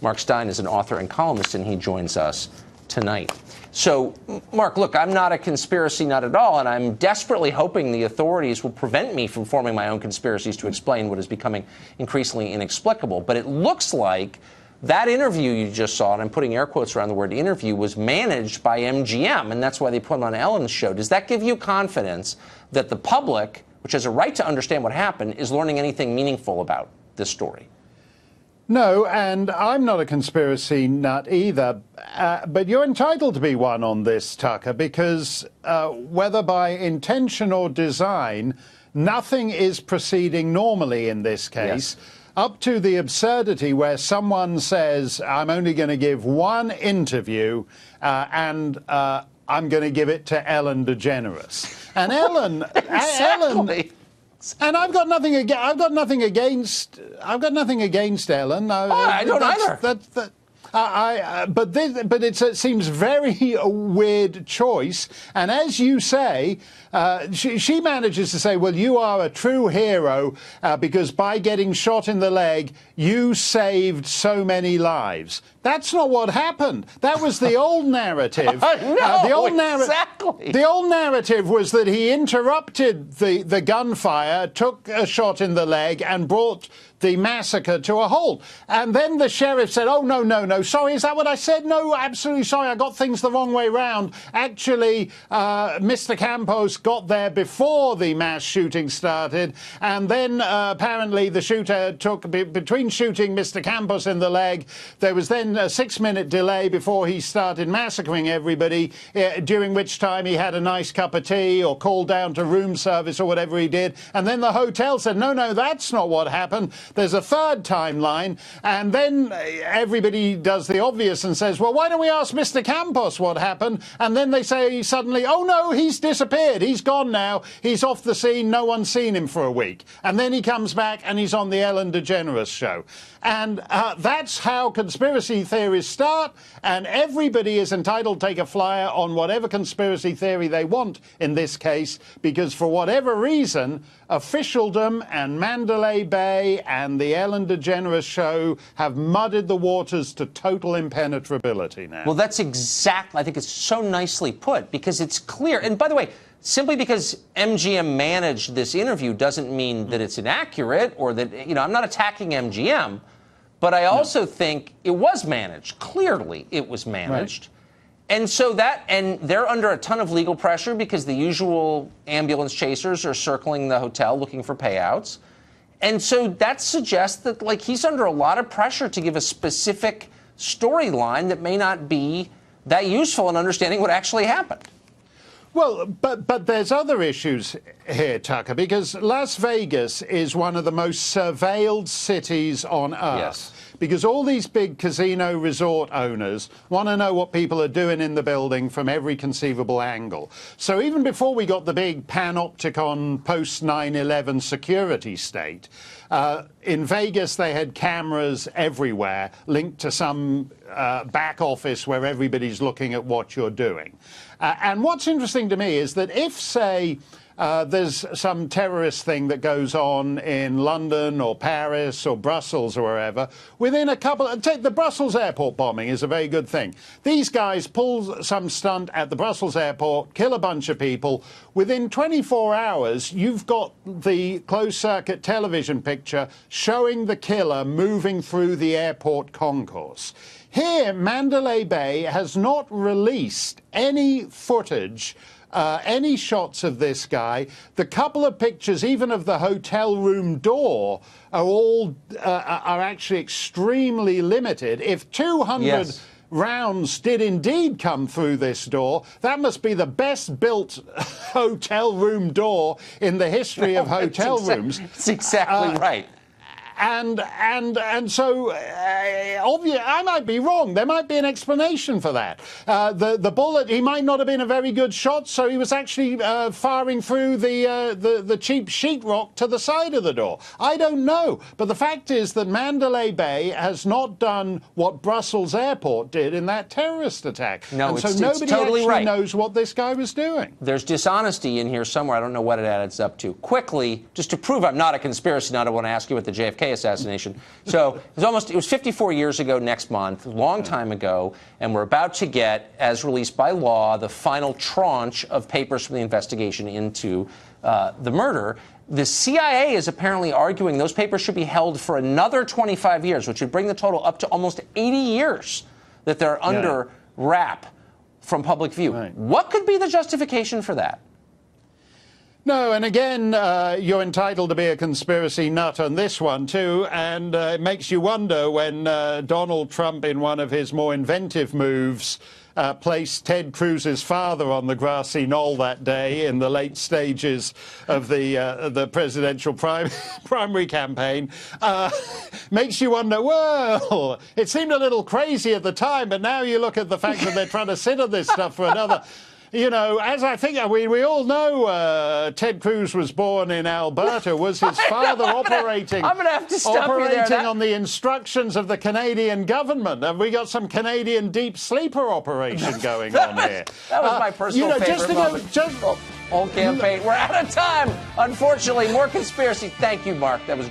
Mark Steyn is an author and columnist, and he joins us tonight. So, Mark, look, I'm not a conspiracy nut at all, and I'm desperately hoping the authorities will prevent me from forming my own conspiracies to explain what is becoming increasingly inexplicable. But it looks like that interview you just saw, and I'm putting air quotes around the word interview, was managed by MGM, and that's why they put him on Ellen's show. Does that give you confidence that the public, which has a right to understand what happened, is learning anything meaningful about this story? No, and I'm not a conspiracy nut either, but you're entitled to be one on this, Tucker, because whether by intention or design, nothing is proceeding normally in this case. Yes. Up to the absurdity where someone says, I'm only going to give one interview and I'm going to give it to Ellen DeGeneres. And Ellen, exactly. And I've got nothing against Ellen. I don't either. But it seems very a weird choice. And as you say, she manages to say, well, you are a true hero because by getting shot in the leg, you saved so many lives. That's not what happened. That was the old narrative. Exactly. The old narrative was that he interrupted the gunfire, took a shot in the leg, and brought the massacre to a halt. And then the sheriff said, oh, no, sorry, is that what I said? No, absolutely sorry, I got things the wrong way round. Actually, Mr. Campos got there before the mass shooting started, and then apparently the shooter took, between shooting Mr. Campos in the leg, there was then a 6-minute delay before he started massacring everybody, during which time he had a nice cup of tea or called down to room service or whatever he did. And then the hotel said, no, that's not what happened. There's a third timeline, and then everybody does the obvious and says, well, why don't we ask Mr. Campos what happened? And then they say suddenly, oh, no, he's disappeared. He's gone now. He's off the scene. No one's seen him for a week. And then he comes back and he's on the Ellen DeGeneres show. And that's how conspiracy theories start, and everybody is entitled to take a flyer on whatever conspiracy theory they want in this case, because for whatever reason, officialdom and Mandalay Bay and the Ellen DeGeneres show have muddied the waters to total impenetrability now. Well, that's exactly, I think it's so nicely put, because it's clear. And by the way, simply because MGM managed this interview doesn't mean that it's inaccurate or that, I'm not attacking MGM, but I also think it was managed. Clearly, it was managed. Right. And so and they're under a ton of legal pressure because the usual ambulance chasers are circling the hotel looking for payouts. And so that suggests that, he's under a lot of pressure to give a specific storyline that may not be that useful in understanding what actually happened. Well, but there's other issues here, Tucker, because Las Vegas is one of the most surveilled cities on Earth. Yes. Because all these big casino resort owners want to know what people are doing in the building from every conceivable angle. So even before we got the big panopticon post 9/11 security state, in Vegas they had cameras everywhere linked to some back office where everybody's looking at what you're doing. And what's interesting to me is that if, say, there's some terrorist thing that goes on in London or Paris or Brussels or wherever, within a couple take the Brussels airport bombing is a very good thing. These guys pull some stunt at the Brussels airport, kill a bunch of people. Within 24 hours, you've got the closed-circuit television picture showing the killer moving through the airport concourse. Here, Mandalay Bay has not released any footage, any shots of this guy. The couple of pictures, even of the hotel room door, are actually extremely limited. If 200 rounds did indeed come through this door, that must be the best built hotel room door in the history of hotel rooms. That's exactly right. And so, obviously, I might be wrong. There might be an explanation for that. The bullet, he might not have been a very good shot, so he was actually firing through the cheap sheetrock to the side of the door. I don't know. But the fact is that Mandalay Bay has not done what Brussels Airport did in that terrorist attack. No, and so it's nobody totally actually right. knows what this guy was doing. There's dishonesty in here somewhere. I don't know what it adds up to. Quickly, just to prove I'm not a conspiracy nut, I want to ask you about the JFK JFK assassination. So it was 54 years ago next month, a long time ago, and we're about to get, as released by law, the final tranche of papers from the investigation into the murder. The CIA is apparently arguing those papers should be held for another 25 years, which would bring the total up to almost 80 years that they're under wrap from public view. Right. What could be the justification for that? No, and again, you're entitled to be a conspiracy nut on this one, too, and it makes you wonder when Donald Trump, in one of his more inventive moves, placed Ted Cruz's father on the grassy knoll that day in the late stages of the presidential primary campaign. Makes you wonder, well, it seemed a little crazy at the time, but now you look at the fact that they're trying to sit on this stuff for another... You know, as I think we all know, Ted Cruz was born in Alberta. Was his father operating? I'm going to have to stop you there. Operating on the instructions of the Canadian government. Have we got some Canadian deep sleeper operation going on here? That was my personal favorite moment. Whole campaign. We're out of time. Unfortunately, more conspiracy. Thank you, Mark. That was